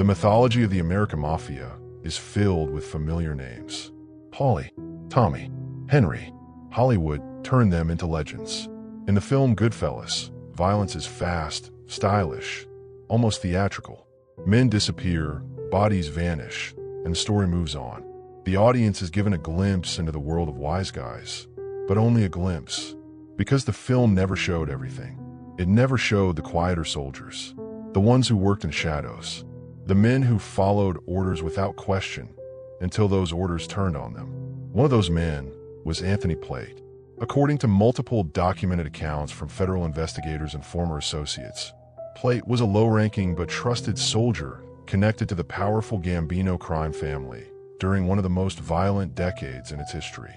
The mythology of the American Mafia is filled with familiar names. Paulie, Tommy, Henry. Hollywood turned them into legends. In the film Goodfellas, violence is fast, stylish, almost theatrical. Men disappear, bodies vanish, and the story moves on. The audience is given a glimpse into the world of wise guys, but only a glimpse, because the film never showed everything. It never showed the quieter soldiers, the ones who worked in shadows, the men who followed orders without question until those orders turned on them. One of those men was Anthony Plate. According to multiple documented accounts from federal investigators and former associates, Plate was a low-ranking but trusted soldier connected to the powerful Gambino crime family during one of the most violent decades in its history.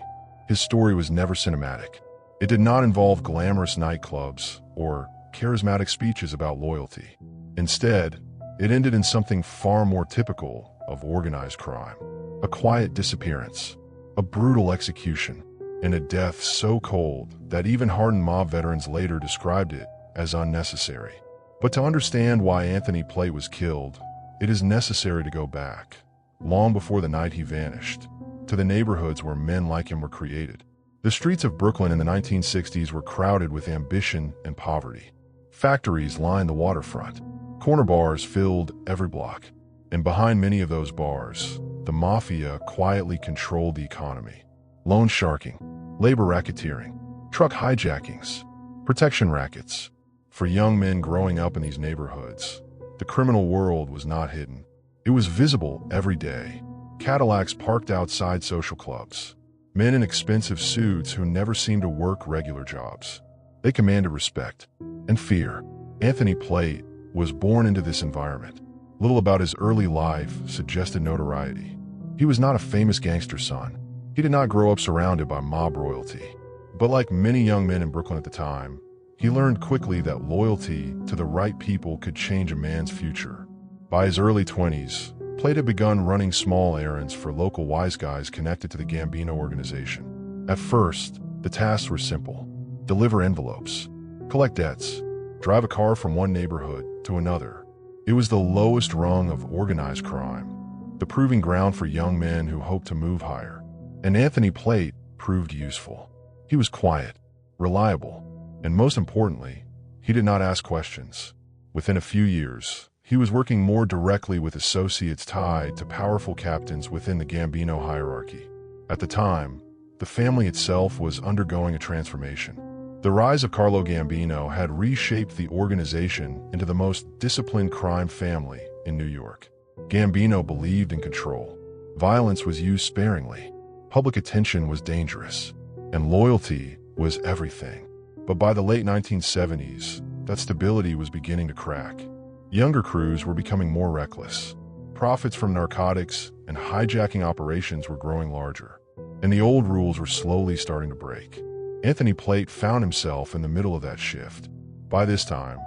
His story was never cinematic. It did not involve glamorous nightclubs or charismatic speeches about loyalty. Instead, it ended in something far more typical of organized crime: a quiet disappearance, a brutal execution, and a death so cold that even hardened mob veterans later described it as unnecessary. But to understand why Anthony Plate was killed, it is necessary to go back, long before the night he vanished, to the neighborhoods where men like him were created. The streets of Brooklyn in the 1960s were crowded with ambition and poverty. Factories lined the waterfront. Corner bars filled every block. And behind many of those bars, the Mafia quietly controlled the economy. Loan sharking, labor racketeering, truck hijackings, protection rackets. For young men growing up in these neighborhoods, the criminal world was not hidden. It was visible every day. Cadillacs parked outside social clubs. Men in expensive suits who never seemed to work regular jobs. They commanded respect and fear. Anthony Plate was born into this environment. Little about his early life suggested notoriety. He was not a famous gangster son. He did not grow up surrounded by mob royalty. But like many young men in Brooklyn at the time, he learned quickly that loyalty to the right people could change a man's future. By his early 20s, Plate had begun running small errands for local wise guys connected to the Gambino organization. At first, the tasks were simple: deliver envelopes, collect debts, drive a car from one neighborhood to another. It was the lowest rung of organized crime, the proving ground for young men who hoped to move higher. And Anthony Plate proved useful. He was quiet, reliable, and most importantly, he did not ask questions. Within a few years, he was working more directly with associates tied to powerful captains within the Gambino hierarchy. At the time, the family itself was undergoing a transformation. The rise of Carlo Gambino had reshaped the organization into the most disciplined crime family in New York. Gambino believed in control. Violence was used sparingly. Public attention was dangerous. And loyalty was everything. But by the late 1970s, that stability was beginning to crack. Younger crews were becoming more reckless. Profits from narcotics and hijacking operations were growing larger. And the old rules were slowly starting to break. Anthony Plate found himself in the middle of that shift. By this time,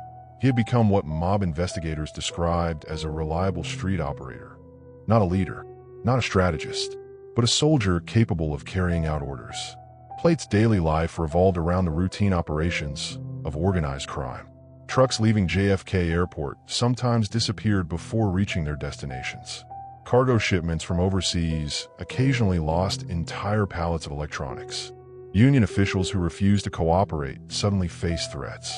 he had become what mob investigators described as a reliable street operator. Not a leader, not a strategist, but a soldier capable of carrying out orders. Plate's daily life revolved around the routine operations of organized crime. Trucks leaving JFK Airport sometimes disappeared before reaching their destinations. Cargo shipments from overseas occasionally lost entire pallets of electronics. Union officials who refused to cooperate suddenly faced threats.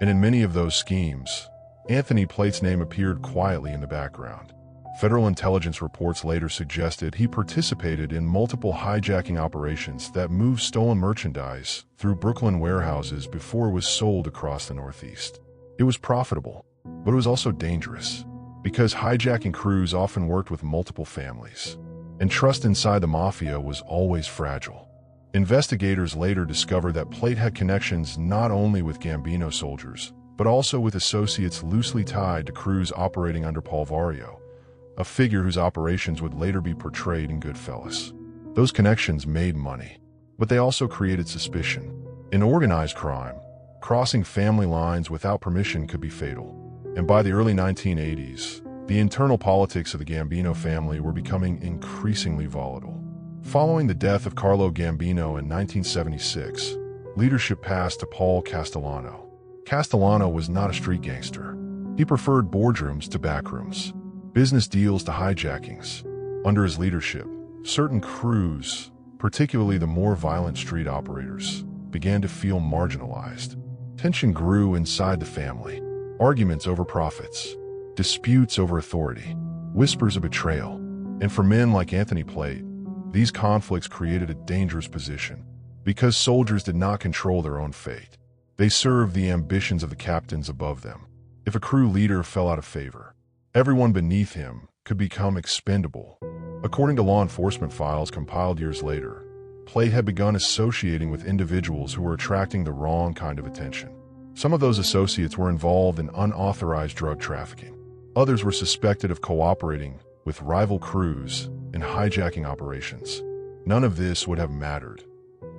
And in many of those schemes, Anthony Plate's name appeared quietly in the background. Federal intelligence reports later suggested he participated in multiple hijacking operations that moved stolen merchandise through Brooklyn warehouses before it was sold across the Northeast. It was profitable, but it was also dangerous, because hijacking crews often worked with multiple families, and trust inside the Mafia was always fragile. Investigators later discovered that Plate had connections not only with Gambino soldiers, but also with associates loosely tied to crews operating under Paul Vario, a figure whose operations would later be portrayed in Goodfellas. Those connections made money, but they also created suspicion. In organized crime, crossing family lines without permission could be fatal. And by the early 1980s, the internal politics of the Gambino family were becoming increasingly volatile. Following the death of Carlo Gambino in 1976, leadership passed to Paul Castellano. Castellano was not a street gangster. He preferred boardrooms to backrooms. business deals to hijackings. Under his leadership, certain crews, particularly the more violent street operators, began to feel marginalized. Tension grew inside the family. Arguments over profits, disputes over authority, whispers of betrayal. And for men like Anthony Plate, these conflicts created a dangerous position. Because soldiers did not control their own fate, they served the ambitions of the captains above them. If a crew leader fell out of favor, everyone beneath him could become expendable. According to law enforcement files compiled years later, Plate had begun associating with individuals who were attracting the wrong kind of attention. Some of those associates were involved in unauthorized drug trafficking. Others were suspected of cooperating with rival crews in hijacking operations. None of this would have mattered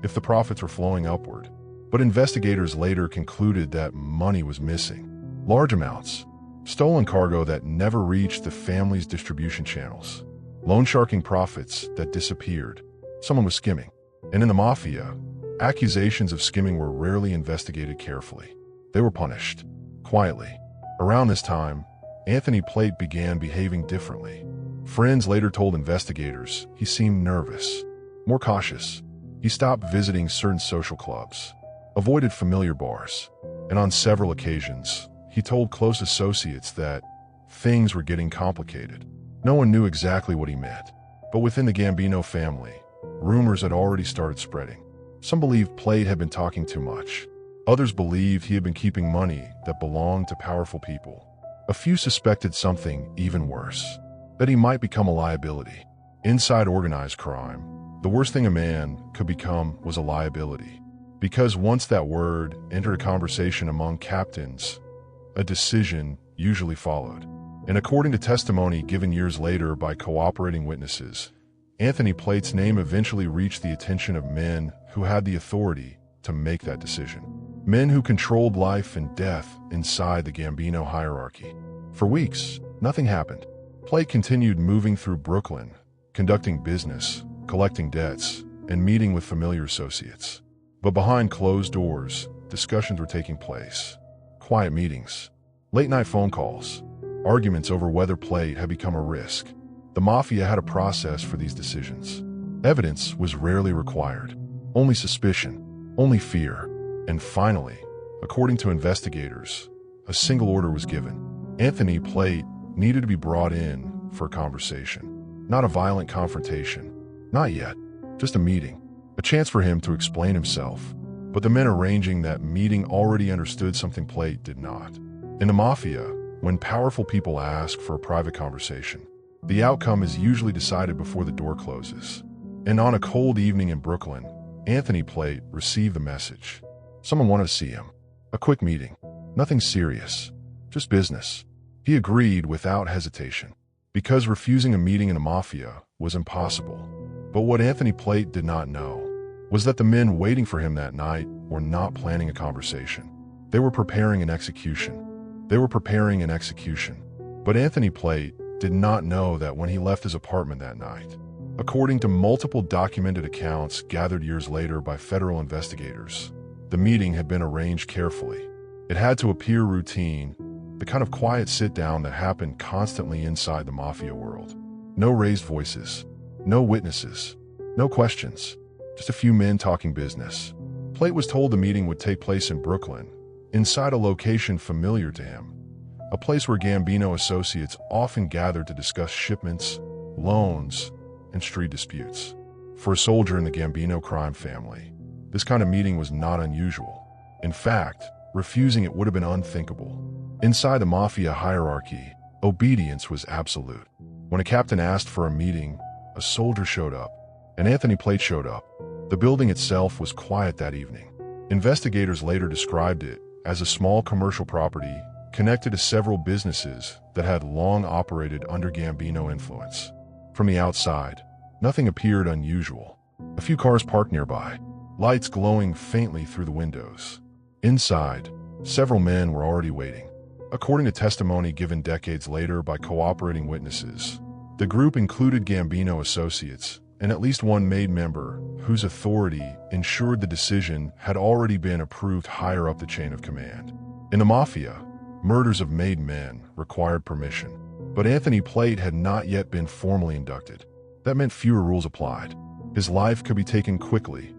if the profits were flowing upward, but investigators later concluded that money was missing. Large amounts, stolen cargo that never reached the family's distribution channels, loan sharking profits that disappeared. Someone was skimming. And in the Mafia, accusations of skimming were rarely investigated carefully. They were punished quietly. Around this time, Anthony Plate began behaving differently. Friends later told investigators he seemed nervous, more cautious. He stopped visiting certain social clubs, avoided familiar bars, and on several occasions, he told close associates that things were getting complicated. No one knew exactly what he meant, but within the Gambino family, rumors had already started spreading. Some believed Plate had been talking too much. Others believed he had been keeping money that belonged to powerful people. A few suspected something even worse, that he might become a liability. Inside organized crime, the worst thing a man could become was a liability. Because once that word entered a conversation among captains, a decision usually followed. And according to testimony given years later by cooperating witnesses, Anthony Plate's name eventually reached the attention of men who had the authority to make that decision. Men who controlled life and death inside the Gambino hierarchy. For weeks, nothing happened. Plate continued moving through Brooklyn, conducting business, collecting debts, and meeting with familiar associates. But behind closed doors, discussions were taking place. Quiet meetings, late-night phone calls, arguments over whether Plate had become a risk. The Mafia had a process for these decisions. Evidence was rarely required. Only suspicion, only fear. And finally, according to investigators, a single order was given. Anthony Plate needed to be brought in for a conversation. Not a violent confrontation. Not yet. Just a meeting. A chance for him to explain himself. But the men arranging that meeting already understood something Plate did not. In the Mafia, when powerful people ask for a private conversation, the outcome is usually decided before the door closes. And on a cold evening in Brooklyn, Anthony Plate received the message. Someone wanted to see him. A quick meeting. Nothing serious. Just business. He agreed without hesitation, because refusing a meeting in the Mafia was impossible. But what Anthony Plate did not know was that the men waiting for him that night were not planning a conversation. They were preparing an execution. But Anthony Plate did not know that when he left his apartment that night. According to multiple documented accounts gathered years later by federal investigators, the meeting had been arranged carefully. It had to appear routine, the kind of quiet sit-down that happened constantly inside the Mafia world. No raised voices, no witnesses, no questions, just a few men talking business. Plate was told the meeting would take place in Brooklyn, inside a location familiar to him, a place where Gambino associates often gathered to discuss shipments, loans, and street disputes. For a soldier in the Gambino crime family, this kind of meeting was not unusual. In fact, refusing it would have been unthinkable. Inside the Mafia hierarchy, obedience was absolute. When a captain asked for a meeting, a soldier showed up, and Anthony Plate showed up. The building itself was quiet that evening. Investigators later described it as a small commercial property connected to several businesses that had long operated under Gambino influence. From the outside, nothing appeared unusual. A few cars parked nearby, lights glowing faintly through the windows. Inside, several men were already waiting. According to testimony given decades later by cooperating witnesses, the group included Gambino associates and at least one made member whose authority ensured the decision had already been approved higher up the chain of command. In the Mafia, murders of made men required permission. But Anthony Plate had not yet been formally inducted. That meant fewer rules applied. His life could be taken quickly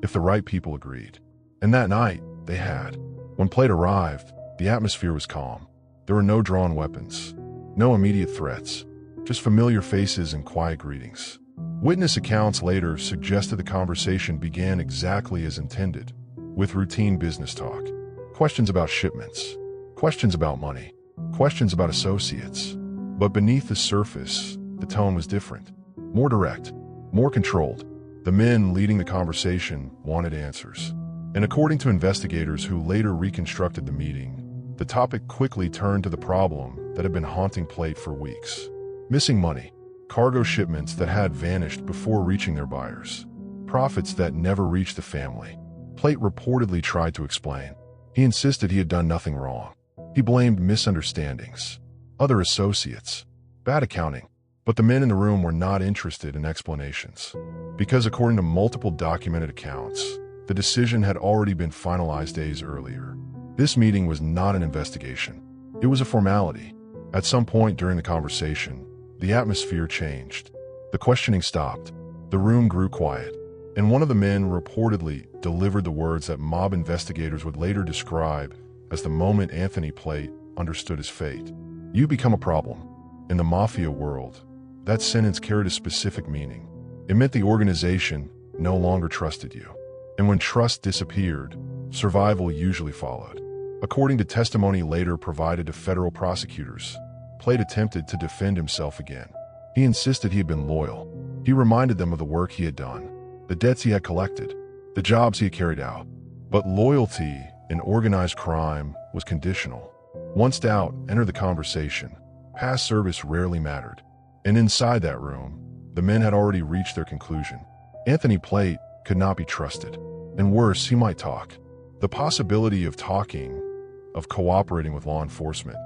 if the right people agreed. And that night, they had. When Plate arrived, the atmosphere was calm. There were no drawn weapons, no immediate threats, just familiar faces and quiet greetings. Witness accounts later suggested the conversation began exactly as intended, with routine business talk. Questions about shipments, questions about money, questions about associates. But beneath the surface, the tone was different. More direct, more controlled. The men leading the conversation wanted answers. And according to investigators who later reconstructed the meeting, the topic quickly turned to the problem that had been haunting Plate for weeks. Missing money, cargo shipments that had vanished before reaching their buyers, profits that never reached the family. Plate reportedly tried to explain. He insisted he had done nothing wrong. He blamed misunderstandings, other associates, bad accounting. But the men in the room were not interested in explanations. Because according to multiple documented accounts, the decision had already been finalized days earlier. This meeting was not an investigation. It was a formality. At some point during the conversation, the atmosphere changed. The questioning stopped. The room grew quiet. And one of the men reportedly delivered the words that mob investigators would later describe as the moment Anthony Plate understood his fate. You become a problem. In the mafia world, that sentence carried a specific meaning. It meant the organization no longer trusted you. And when trust disappeared, survival usually followed. According to testimony later provided to federal prosecutors, Plate attempted to defend himself again. He insisted he had been loyal. He reminded them of the work he had done, the debts he had collected, the jobs he had carried out. But loyalty in organized crime was conditional. Once doubt entered the conversation, past service rarely mattered. And inside that room, the men had already reached their conclusion. Anthony Plate could not be trusted. And worse, he might talk. The possibility of talking, of cooperating with law enforcement,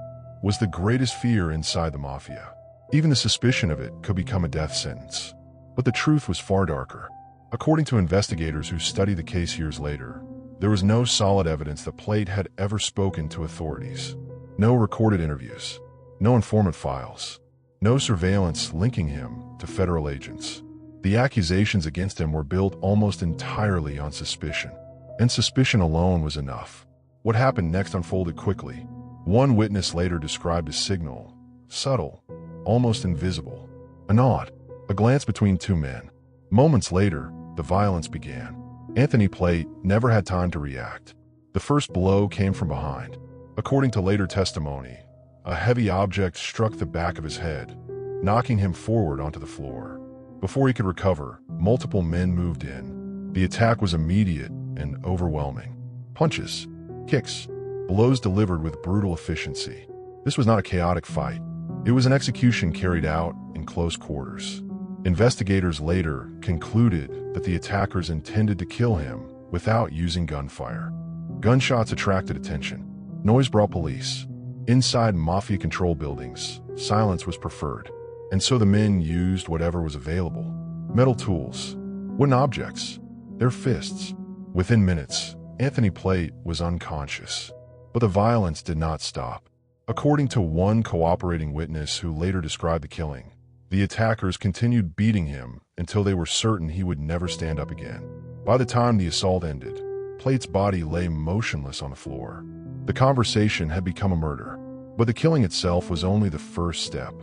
was the greatest fear inside the mafia. Even the suspicion of it could become a death sentence. But the truth was far darker. According to investigators who studied the case years later, there was no solid evidence that Plate had ever spoken to authorities. No recorded interviews, no informant files, no surveillance linking him to federal agents. The accusations against him were built almost entirely on suspicion. And suspicion alone was enough. What happened next unfolded quickly. One witness later described a signal, subtle, almost invisible. A nod, a glance between two men. Moments later, the violence began. Anthony Plate never had time to react. The first blow came from behind. According to later testimony, a heavy object struck the back of his head, knocking him forward onto the floor. Before he could recover, multiple men moved in. The attack was immediate and overwhelming. Punches, kicks, blows delivered with brutal efficiency. This was not a chaotic fight. It was an execution carried out in close quarters. Investigators later concluded that the attackers intended to kill him without using gunfire. Gunshots attracted attention. Noise brought police. Inside mafia-controlled buildings, silence was preferred. And so the men used whatever was available. Metal tools, wooden objects, their fists. Within minutes, Anthony Plate was unconscious. But the violence did not stop. According to one cooperating witness who later described the killing, the attackers continued beating him until they were certain he would never stand up again. By the time the assault ended, Plate's body lay motionless on the floor. The conversation had become a murder, but the killing itself was only the first step.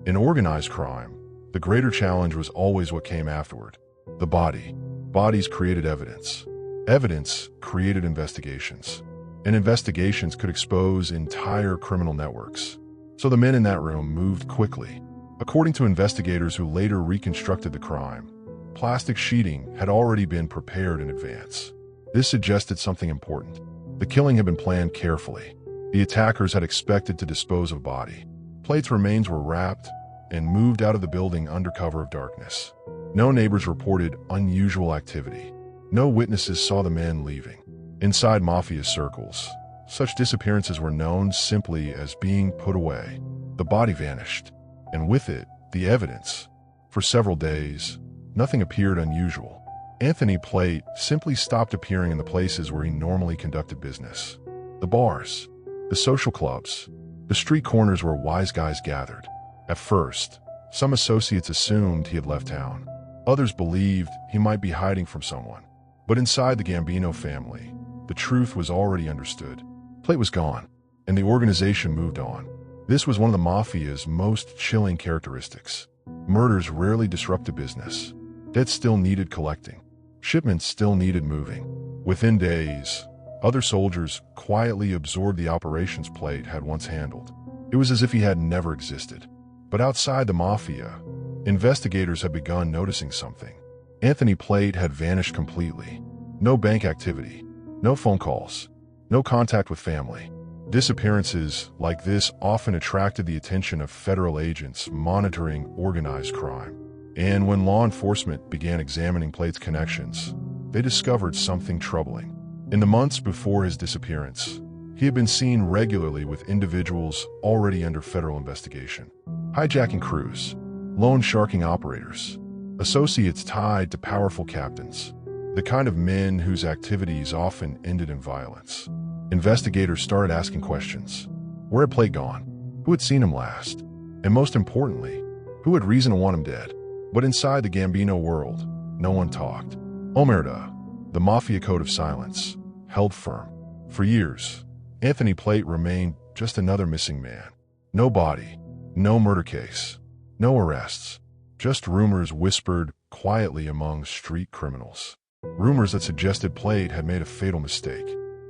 In organized crime, the greater challenge was always what came afterward. The body. Bodies created evidence. Evidence created investigations. And investigations could expose entire criminal networks. So the men in that room moved quickly. According to investigators who later reconstructed the crime, plastic sheeting had already been prepared in advance. This suggested something important. The killing had been planned carefully. The attackers had expected to dispose of body. Plate's remains were wrapped and moved out of the building under cover of darkness. No neighbors reported unusual activity. No witnesses saw the men leaving. Inside mafia circles, such disappearances were known simply as being put away. The body vanished, and with it, the evidence. For several days, nothing appeared unusual. Anthony Plate simply stopped appearing in the places where he normally conducted business. The bars, the social clubs, the street corners where wise guys gathered. At first, some associates assumed he had left town. Others believed he might be hiding from someone. But inside the Gambino family, the truth was already understood. Plate was gone, and the organization moved on. This was one of the Mafia's most chilling characteristics. Murders rarely disrupted business. Debts still needed collecting. Shipments still needed moving. Within days, other soldiers quietly absorbed the operations Plate had once handled. It was as if he had never existed. But outside the Mafia, investigators had begun noticing something. Anthony Plate had vanished completely. No bank activity, no phone calls, no contact with family. Disappearances like this often attracted the attention of federal agents monitoring organized crime. And when law enforcement began examining Plate's connections, they discovered something troubling. In the months before his disappearance, he had been seen regularly with individuals already under federal investigation. Hijacking crews, loan sharking operators, associates tied to powerful captains, the kind of men whose activities often ended in violence. Investigators started asking questions. Where had Plate gone? Who had seen him last? And most importantly, who had reason to want him dead? But inside the Gambino world, no one talked. Omerta, the Mafia code of silence, held firm. For years, Anthony Plate remained just another missing man. No body, no murder case, no arrests, just rumors whispered quietly among street criminals. Rumors that suggested Plate had made a fatal mistake.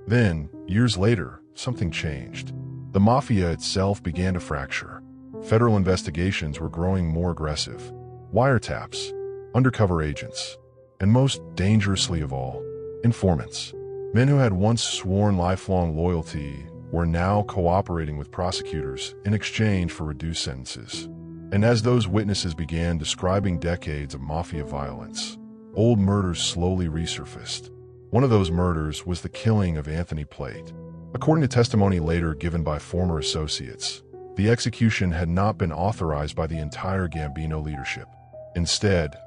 Then, years later, something changed. The Mafia itself began to fracture. Federal investigations were growing more aggressive. Wiretaps, undercover agents, and most dangerously of all, informants. Men who had once sworn lifelong loyalty were now cooperating with prosecutors in exchange for reduced sentences. And as those witnesses began describing decades of Mafia violence, old murders slowly resurfaced. One of those murders was the killing of Anthony Plate. According to testimony later given by former associates, the execution had not been authorized by the entire Gambino leadership. Instead,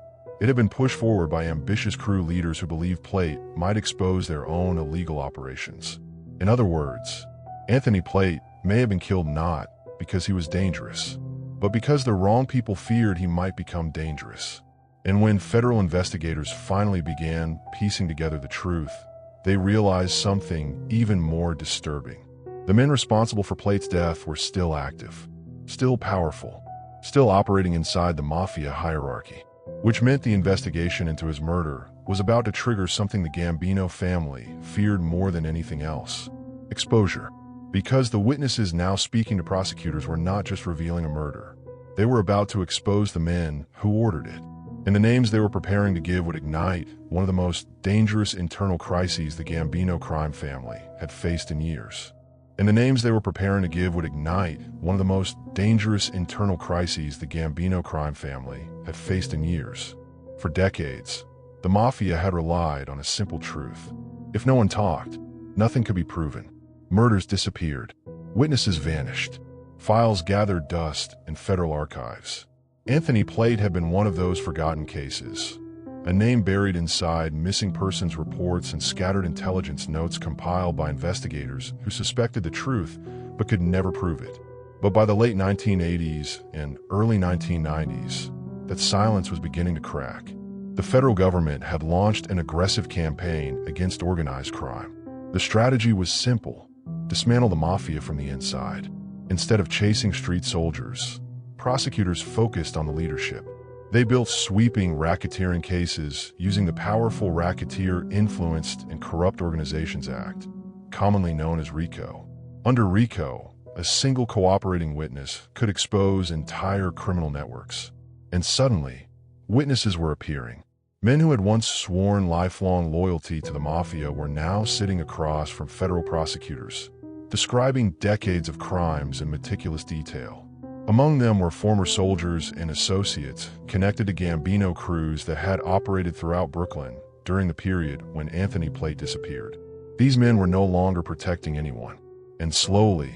it had been pushed forward by ambitious crew leaders who believed Plate might expose their own illegal operations. In other words, Anthony Plate may have been killed not because he was dangerous, but because the wrong people feared he might become dangerous. And when federal investigators finally began piecing together the truth, they realized something even more disturbing. The men responsible for Plate's death were still active, still powerful, still operating inside the Mafia hierarchy, which meant the investigation into his murder was about to trigger something the Gambino family feared more than anything else: exposure. Because the witnesses now speaking to prosecutors were not just revealing a murder, they were about to expose the men who ordered it. And the names they were preparing to give would ignite one of the most dangerous internal crises the Gambino crime family had faced in years. And the names they were preparing to give would ignite one of the most dangerous internal crises the Gambino crime family had faced in years. For decades, the Mafia had relied on a simple truth. If no one talked, nothing could be proven. Murders disappeared. Witnesses vanished. Files gathered dust in federal archives. Anthony Plate had been one of those forgotten cases, a name buried inside missing persons reports and scattered intelligence notes compiled by investigators who suspected the truth but could never prove it. But by the late 1980s and early 1990s, that silence was beginning to crack. The federal government had launched an aggressive campaign against organized crime. The strategy was simple: dismantle the Mafia from the inside. Instead of chasing street soldiers, prosecutors focused on the leadership. They built sweeping racketeering cases using the powerful Racketeer Influenced and Corrupt Organizations Act, commonly known as RICO. Under RICO, a single cooperating witness could expose entire criminal networks. And suddenly, witnesses were appearing. Men who had once sworn lifelong loyalty to the Mafia were now sitting across from federal prosecutors, describing decades of crimes in meticulous detail. Among them were former soldiers and associates connected to Gambino crews that had operated throughout Brooklyn during the period when Anthony Plate disappeared. These men were no longer protecting anyone. And slowly,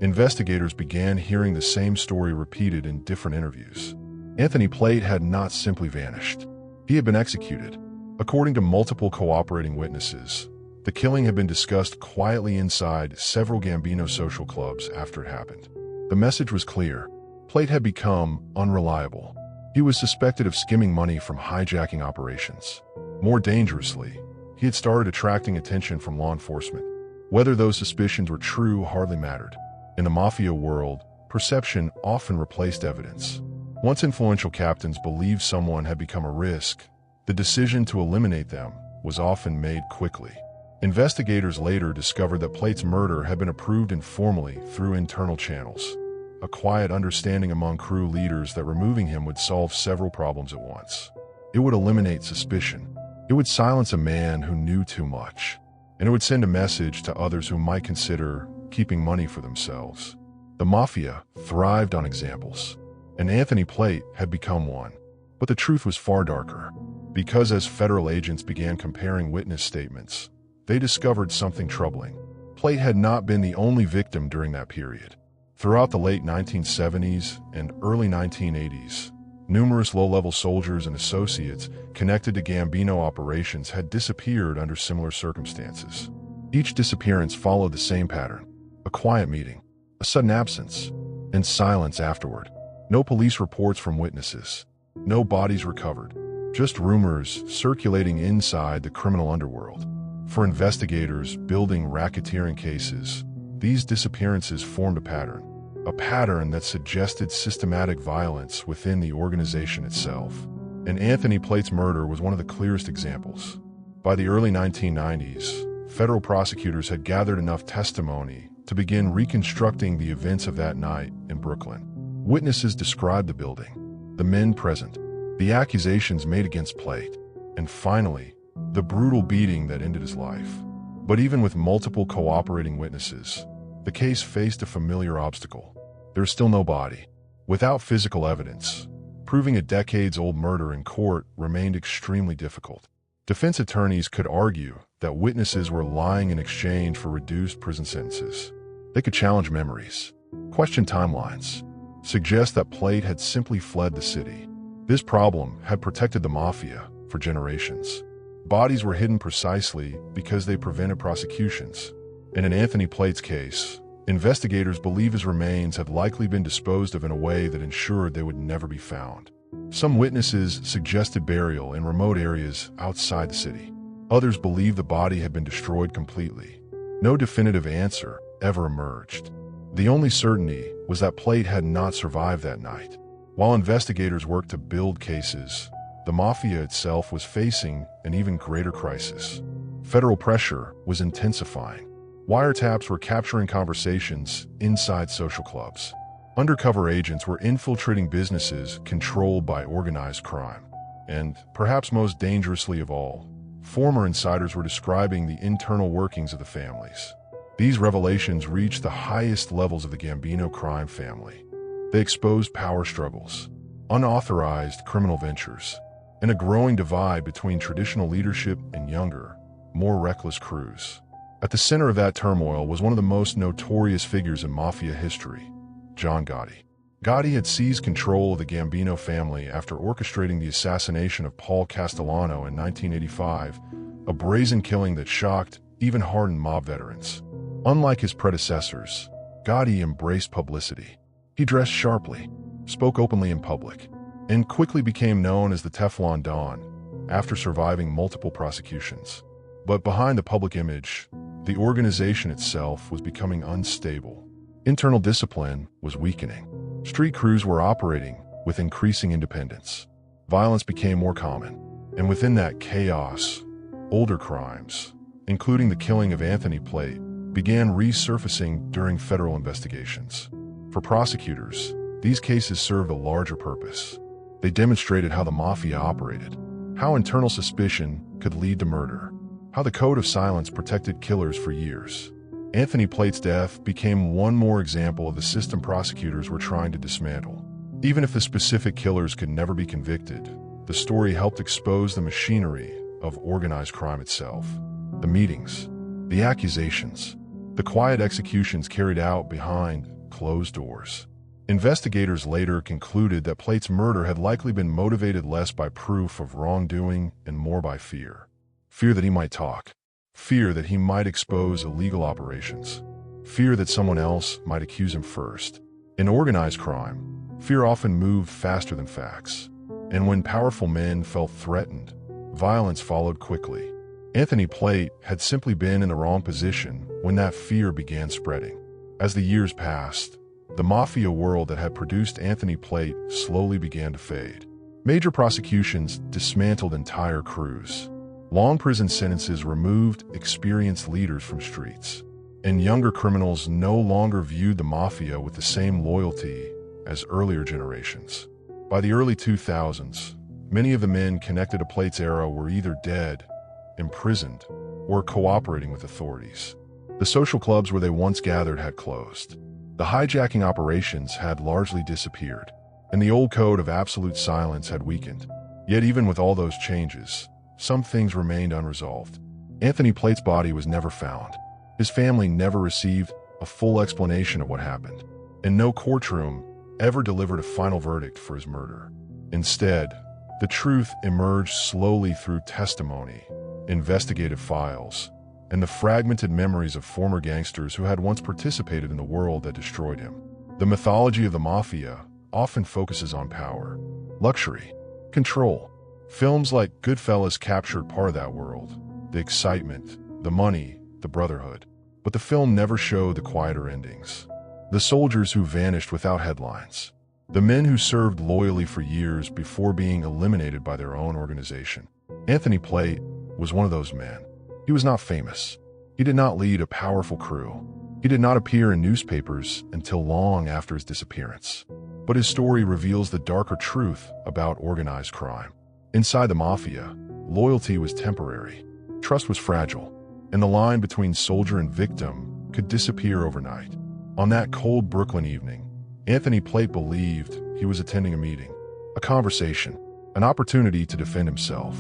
investigators began hearing the same story repeated in different interviews. Anthony Plate had not simply vanished. He had been executed. According to multiple cooperating witnesses, the killing had been discussed quietly inside several Gambino social clubs after it happened. The message was clear: Plate had become unreliable. He was suspected of skimming money from hijacking operations. More dangerously, he had started attracting attention from law enforcement. Whether those suspicions were true hardly mattered. In the mafia world, perception often replaced evidence. Once influential captains believed someone had become a risk, the decision to eliminate them was often made quickly. Investigators later discovered that Plate's murder had been approved informally through internal channels. A quiet understanding among crew leaders that removing him would solve several problems at once. It would eliminate suspicion. It would silence a man who knew too much. And it would send a message to others who might consider keeping money for themselves. The mafia thrived on examples, and Anthony Plate had become one. But the truth was far darker, because as federal agents began comparing witness statements, they discovered something troubling. Plate had not been the only victim during that period. Throughout the late 1970s and early 1980s, numerous low-level soldiers and associates connected to Gambino operations had disappeared under similar circumstances. Each disappearance followed the same pattern: a quiet meeting, a sudden absence, and silence afterward. No police reports from witnesses, no bodies recovered, just rumors circulating inside the criminal underworld. For investigators building racketeering cases, these disappearances formed a pattern that suggested systematic violence within the organization itself. And Anthony Plate's murder was one of the clearest examples. By the early 1990s, federal prosecutors had gathered enough testimony to begin reconstructing the events of that night in Brooklyn. Witnesses described the building, the men present, the accusations made against Plate, and finally, the brutal beating that ended his life. But even with multiple cooperating witnesses, the case faced a familiar obstacle. There is still no body. Without physical evidence, proving a decades-old murder in court remained extremely difficult. Defense attorneys could argue that witnesses were lying in exchange for reduced prison sentences. They could challenge memories, question timelines, suggest that Plate had simply fled the city. This problem had protected the mafia for generations. Bodies were hidden precisely because they prevented prosecutions. And in Anthony Plate's case, investigators believe his remains had likely been disposed of in a way that ensured they would never be found. Some witnesses suggested burial in remote areas outside the city. Others believed the body had been destroyed completely. No definitive answer ever emerged. The only certainty was that Plate had not survived that night. While investigators worked to build cases, the mafia itself was facing an even greater crisis. Federal pressure was intensifying. Wiretaps were capturing conversations inside social clubs. Undercover agents were infiltrating businesses controlled by organized crime. And, perhaps most dangerously of all, former insiders were describing the internal workings of the families. These revelations reached the highest levels of the Gambino crime family. They exposed power struggles, unauthorized criminal ventures, and a growing divide between traditional leadership and younger, more reckless crews. At the center of that turmoil was one of the most notorious figures in mafia history, John Gotti. Gotti had seized control of the Gambino family after orchestrating the assassination of Paul Castellano in 1985, a brazen killing that shocked even hardened mob veterans. Unlike his predecessors, Gotti embraced publicity. He dressed sharply, spoke openly in public, and quickly became known as the Teflon Don after surviving multiple prosecutions. But behind the public image, the organization itself was becoming unstable. Internal discipline was weakening. Street crews were operating with increasing independence. Violence became more common, and within that chaos, older crimes, including the killing of Anthony Plate, began resurfacing during federal investigations. For prosecutors, these cases served a larger purpose. They demonstrated how the mafia operated, how internal suspicion could lead to murder, how the code of silence protected killers for years. Anthony Plate's death became one more example of the system prosecutors were trying to dismantle. Even if the specific killers could never be convicted, the story helped expose the machinery of organized crime itself. The meetings, the accusations, the quiet executions carried out behind closed doors. Investigators later concluded that Plate's murder had likely been motivated less by proof of wrongdoing and more by fear. Fear that he might talk. Fear that he might expose illegal operations. Fear that someone else might accuse him first. In organized crime, Fear often moved faster than facts, and when powerful men felt threatened, violence followed quickly. Anthony Plate had simply been in the wrong position when that fear began spreading. As the years passed, the mafia world that had produced Anthony Plate slowly began to fade. Major prosecutions dismantled entire crews. Long prison sentences removed experienced leaders from streets, and younger criminals no longer viewed the mafia with the same loyalty as earlier generations. By the early 2000s, many of the men connected to Plate's era were either dead, imprisoned, or cooperating with authorities. The social clubs where they once gathered had closed. The hijacking operations had largely disappeared, and the old code of absolute silence had weakened. Yet even with all those changes, some things remained unresolved. Anthony Plate's body was never found. His family never received a full explanation of what happened, and no courtroom ever delivered a final verdict for his murder. Instead, the truth emerged slowly through testimony, investigative files, and the fragmented memories of former gangsters who had once participated in the world that destroyed him. The mythology of the mafia often focuses on power, luxury, control. Films like Goodfellas captured part of that world, the excitement, the money, the brotherhood. But the film never showed the quieter endings. The soldiers who vanished without headlines. The men who served loyally for years before being eliminated by their own organization. Anthony Plate was one of those men. He was not famous. He did not lead a powerful crew. He did not appear in newspapers until long after his disappearance. But his story reveals the darker truth about organized crime. Inside the mafia, loyalty was temporary, trust was fragile, and the line between soldier and victim could disappear overnight. On that cold Brooklyn evening, Anthony Plate believed he was attending a meeting, a conversation, an opportunity to defend himself.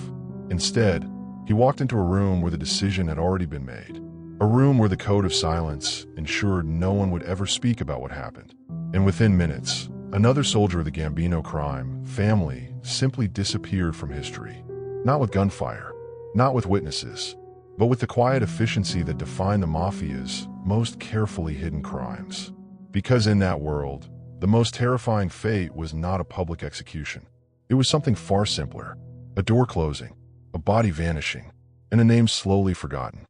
Instead, he walked into a room where the decision had already been made, a room where the code of silence ensured no one would ever speak about what happened. And within minutes, another soldier of the Gambino crime family simply disappeared from history. Not with gunfire, not with witnesses, but with the quiet efficiency that defined the mafia's most carefully hidden crimes. Because in that world, the most terrifying fate was not a public execution. It was something far simpler, a door closing, a body vanishing, and a name slowly forgotten.